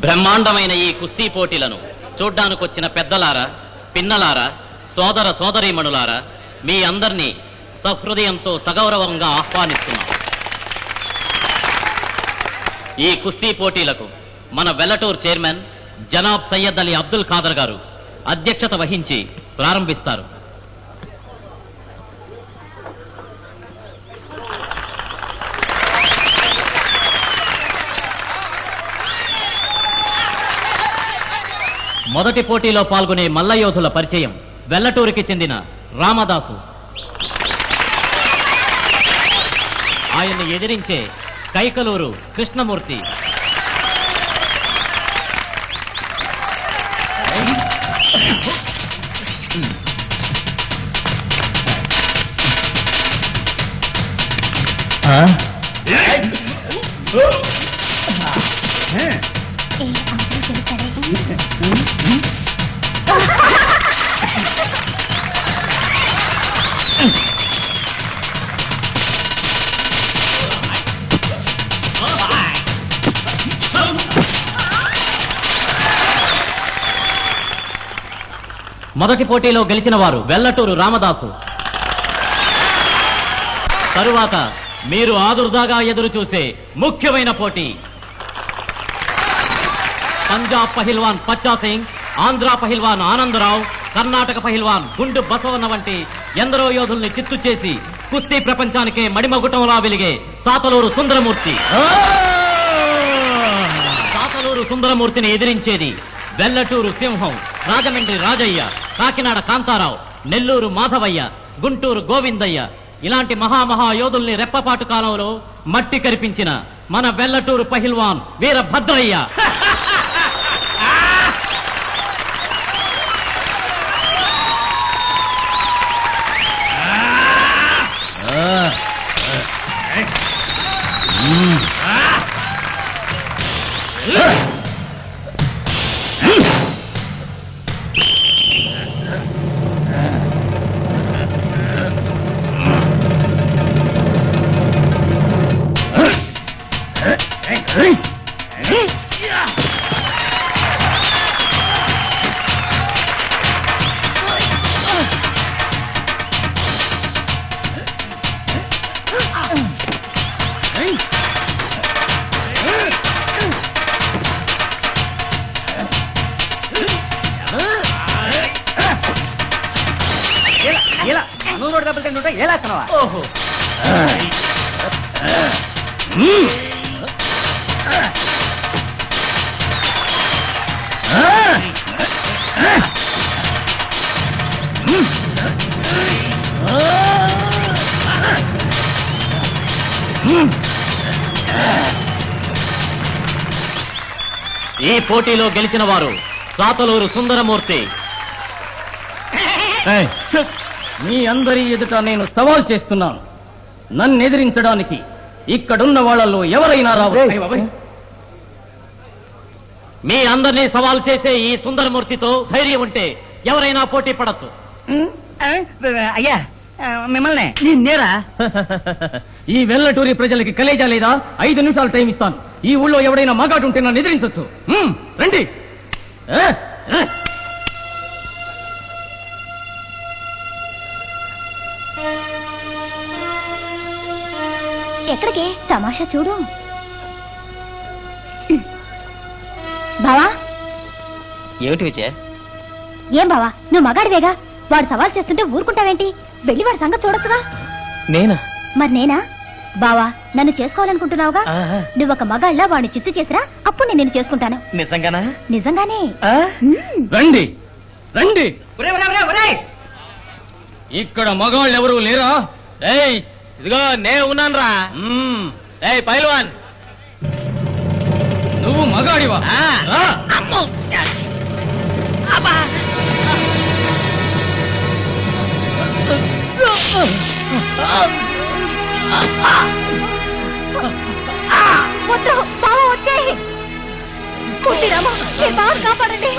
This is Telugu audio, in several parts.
బ్రహ్మాండమైన ఈ కుస్తీ పోటీలను చూడ్డానికొచ్చిన పెద్దలారా, పిన్నలారా, సోదర సోదరీమణులారా, మీ అందరినీ సహృదయంతో సగౌరవంగా ఆహ్వానిస్తున్నాం. ఈ కుస్తీ పోటీలకు మన వెల్లటూర్ చైర్మన్ జనాబ్ సయ్యద్ అలీ అబ్దుల్ ఖాదర్ గారు అధ్యక్షత వహించి ప్రారంభిస్తారు. మొదటి పోటీలో పాల్గొనే మల్లయోధుల పరిచయం. వెల్లటూరుకి చెందిన రామదాసు, ఆయన్ని ఎదిరించే కైకలూరు కృష్ణమూర్తి, మొదటి పోటీలో గెలిచిన వారు వెల్లటూరు రామదాసు. తరువాత మీరు ఆదుర్దాగా ఎదురు చూసే ముఖ్యమైన పోటీ పంజాబ్ పహిల్వాన్ పచ్చా సింగ్, ఆంధ్ర పహిల్వాన్ ఆనందరావు, కర్ణాటక పహిల్వాన్ గుండు బసవన్న వంటి ఎందరో యోధుల్ని చిత్తు చేసి కుస్తీ ప్రపంచానికే మడిమగుటంలా వెలిగే సాతలూరు సుందరమూర్తి. సాతలూరు సుందరమూర్తిని ఎదిరించేది వెల్లటూరు సింహం రాజమండ్రి రాజయ్య, కాకినాడ కాంతారావు, నెల్లూరు మాధవయ్య, గుంటూరు గోవిందయ్య. ఇలాంటి మహామహాయోధుల్ని రెప్పపాటు కాలంలో మట్టి కరిపించిన మన వెల్లటూరు పహిల్వాన్ వీరభద్రయ్య. ఓహో, ఈ పోటీలో గెలిచిన వారు సాతలూరు సుందరమూర్తి. మీ అందరి ఎదుట నేను సవాల్ చేస్తున్నాను. నన్ను ఎదిరించడానికి ఇక్కడున్న వాళ్ళలో ఎవరైనా రావచ్చు. మీ అందరినీ సవాల్ చేసే ఈ సుందరమూర్తితో ధైర్యం ఉంటే ఎవరైనా పోటీ పడచ్చు. అయ్యా మిమ్మల్ని నేరా? ఈ వెల్లటూరి ప్రజలకి కలేజా లేదా? 5 నిమిషాలు టైం ఇస్తాను. ఈ ఊళ్ళో ఎవడైనా మగాడు ఉంటే నన్ను ఎదిరించవచ్చు. రండి. ఎక్కడికి? తమాషా చూడు. బావా, ఏమిటి విజయ? ఏం బావా, నువ్వు మగాడివేగా, వాడు సవాల్ చేస్తుంటే ఊరుకుంటావేంటి? వెళ్ళి వాడి సంగతి చూడొచ్చుగా. నేనా? మరి నేనా? బావా, నన్ను చేసుకోవాలనుకుంటున్నావుగా, నువ్వు ఒక మగాళ్ళ వాడిని చిత్తు చేసిరా, అప్పుడు నేను నిన్ను చేసుకుంటాను. నిజంగానా? నిజంగానే. రండి రండి. ఇక్కడ మగాళ్ళు ఎవరు లేరా? ఇదిగో నే ఉన్నాను రా. పైల్వాన్, నువ్వు మగాడివా? కాపాడండి.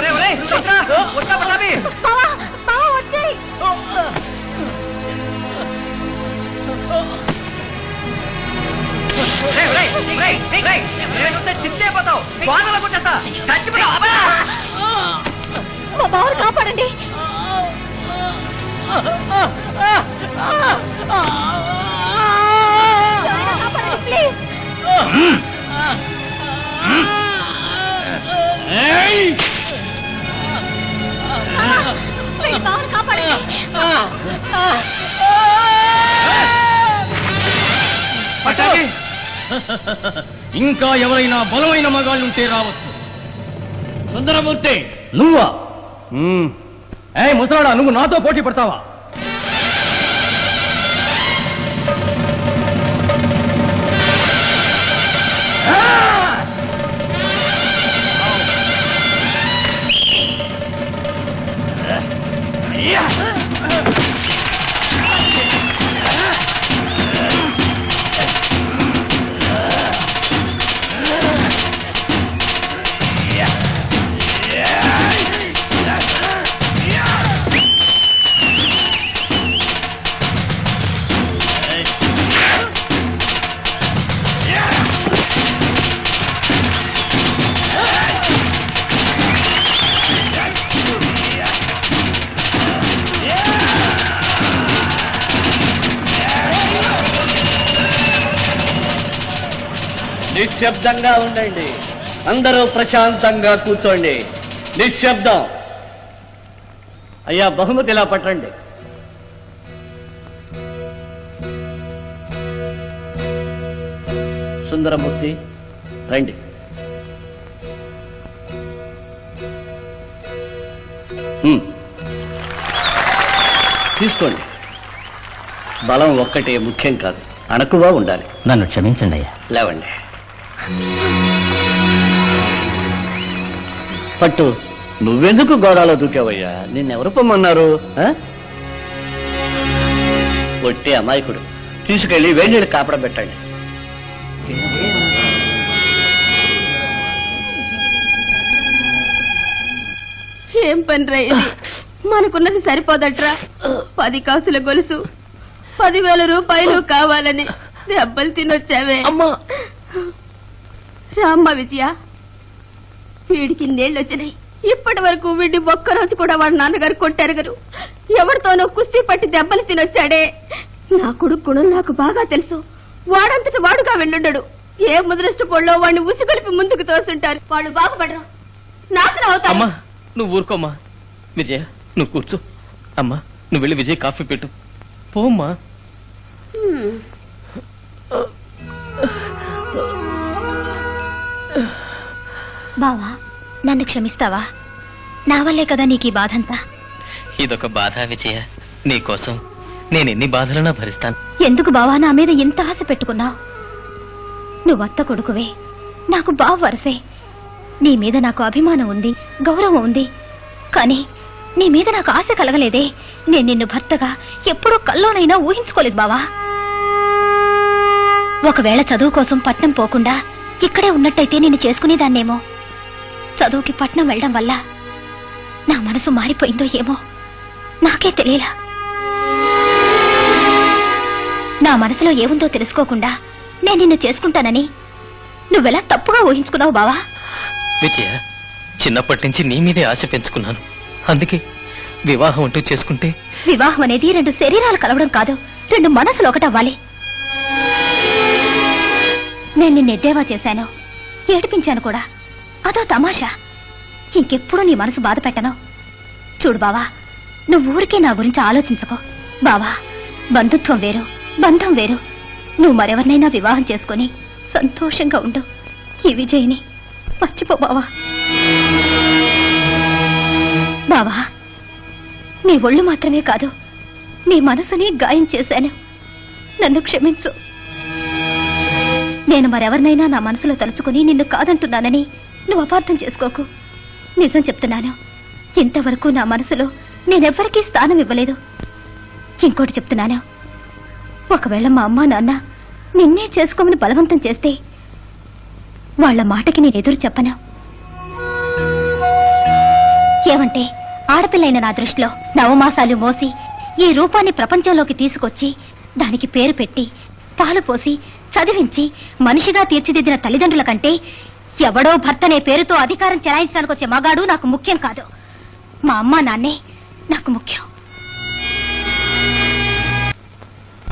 చిత్తేపోతావు, వానలు కొట్టేస్తా. బావని కాపాడండి. ఎవరైనా కాపాడండి, ప్లీజ్. వెళ్ళి బావని కాపాడండి. ఇంకా ఎవరైనా బలమైన మగాళ్ళుంటే రావచ్చు. సుందరమూర్తి, నువ్వా? ముసలాడా, నువ్వు నాతో పోటీ పడతావా? నిశ్శబ్దంగా ఉండండి. అందరూ ప్రశాంతంగా కూర్చోండి. నిశ్శబ్దం. అయ్యా, బహుమతి ఇలా పట్టండి. సుందరమూర్తి, రండి. తీసుకోండి. బలం ఒక్కటే ముఖ్యం కాదు, అణకువా ఉండాలి. నన్ను క్షమించండి అయ్యా. లేవండి. పట్టు, నువ్వెందుకు గోడాలో దూకావయ్యా? నిన్నెవరు పొమ్మన్నారు? ఒట్టి అమాయకుడు. తీసుకెళ్లి వేడిని కాపడబెట్టండి. ఏం పని రా ఇది? మనకున్నది సరిపోదట్రా. 10 కాసుల గొలుసు, 10,000 రూపాయలు కావాలని దెబ్బలు తినొచ్చావే. రామ్మ విజయ, వీడికి నేళ్ళొచ్చినాయి. ఇప్పటి వరకు వీడిని ఒక్కరోజు కూడా వాడు నాన్నగారు కొట్టారు గారు. ఎవరితోనో కుస్తీ పట్టి దెబ్బలు తినొచ్చాడే. నా కొడుకు గుణం నాకు బాగా తెలుసు. వాడంతటి వాడుగా వెళ్ళుండడు. ఏ ముదరష్ట పొళ్ళో వాడిని ఉసిగొలిపి ముందుకు తోస్తుంటారు. వాళ్ళు బాగుపడరు, నాశనం అవుతారు. అమ్మా, నువ్వు ఊరుకోమ్మా. విజయ, నువ్వు కూర్చో. అమ్మా, నువ్వు వెళ్ళి విజయ్ కాఫీ పెట్టు. పోమ్మా. బావా, నన్ను క్షమిస్తావా? నా వల్లే కదా నీకు ఈ బాధంతా. ఇదొక బాధ విజయ. నీకోసం నేను ఎన్ని బాధలన్నా భరిస్తాను. ఎందుకు బావా నా మీద ఇంత ఆశ పెట్టుకున్నావు? నువ్వు అత్త కొడుకువే, నాకు బావ వరసే. నీ మీద నాకు అభిమానం ఉంది, గౌరవం ఉంది. కానీ నీ మీద నాకు ఆశ కలగలేదే. నేను నిన్ను భర్తగా ఎప్పుడూ కల్లోనైనా ఊహించుకోలేదు బావా. ఒకవేళ చదువు కోసం పట్నం పోకుండా ఇక్కడే ఉన్నట్టయితే నిన్ను చేసుకునేదాన్నేమో. చదువుకి పట్నం వెళ్ళడం వల్ల నా మనసు మారిపోయిందో ఏమో నాకే తెలియలా. నా మనసులో ఏముందో తెలుసుకోకుండా నేను నిన్ను చేసుకుంటానని నువ్వెలా తప్పుగా ఊహించుకున్నావు బావా? విజయ, చిన్నప్పటి నుంచి నీ మీదే ఆశ పెంచుకున్నాను. అందుకే వివాహం అంటూ చేసుకుంటే. వివాహం అనేది 2 శరీరాలు కలవడం కాదు, 2 మనసులు ఒకటవ్వాలి. నేను నిన్ను ఎద్దేవా చేశాను, ఏడిపించాను కూడా. అదో తమాషా. ఇంకెప్పుడు నీ మనసు బాధ పెట్టను. చూడు బావా, నువ్వు ఊరికే నా గురించి ఆలోచించుకో బావా. బంధుత్వం వేరు, బంధం వేరు. నువ్వు మరెవరినైనా వివాహం చేసుకుని సంతోషంగా ఉండు. ఈ విజయ్ని మర్చిపో బావా. బావా, నీ ఒళ్ళు మాత్రమే కాదు, నీ మనసుని గాయం చేశాను. నన్ను క్షమించు. నేను మరెవరినైనా నా మనసులో తలుచుకుని నిన్ను కాదంటున్నానని నువ్వు అపార్థం చేసుకోకు. నిజం చెప్తున్నాను, ఇంతవరకు నా మనసులో నేనెవ్వరికీ స్థానం ఇవ్వలేదు. ఇంకోటి చెప్తున్నాను, ఒకవేళ మా అమ్మా నాన్న నిన్నే చేసుకోమని బలవంతం చేస్తే వాళ్ల మాటకి నేను ఎదురు చెప్పను. ఏమంటే ఆడపిల్లైన నా దృష్టిలో నవమాసాలు మోసి ఈ రూపాన్ని ప్రపంచంలోకి తీసుకొచ్చి దానికి పేరు పెట్టి పాలు పోసి చదివించి మనిషిగా తీర్చిదిద్దిన తల్లిదండ్రుల కంటే ఎవడో భర్తనే పేరుతో అధికారం చెలాయించడానికి వచ్చే మగాడు నాకు ముఖ్యం కాదు. మా అమ్మ నాన్నే నాకు ముఖ్యం.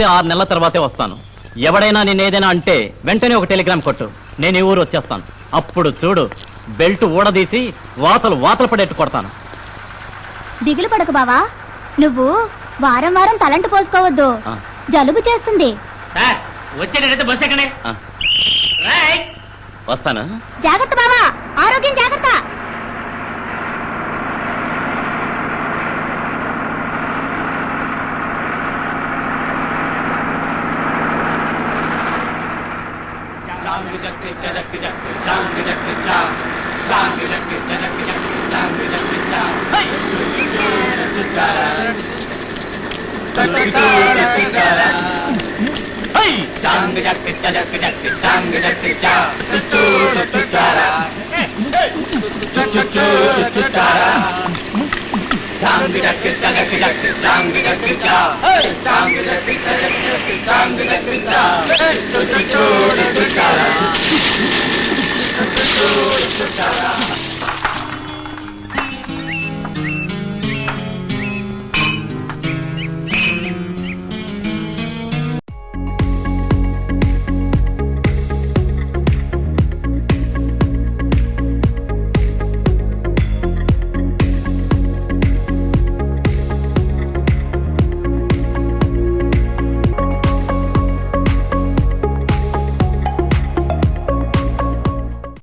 6 నెలల తర్వాతే వస్తాను. ఎవడైనా నేనేదైనా అంటే వెంటనే ఒక టెలిగ్రామ్ కొట్టు. నేను ఈ ఊరు వచ్చేస్తాను. అప్పుడు చూడు, బెల్ట్ ఊడదీసి వాతలు పడేట్టు కొడతాను. దిగులు పడకు బావా, నువ్వు వారం వారం తలంటు పోసుకోవద్దు, ఆ. జలుబు చేస్తుంది. సార్ వచ్చేటైతే బస్ ఎక్కడే ఆ, రైట్. వస్తాను. జాగ్రత్త బావా, ఆరోగ్యం జాగ్రత్త. Hey!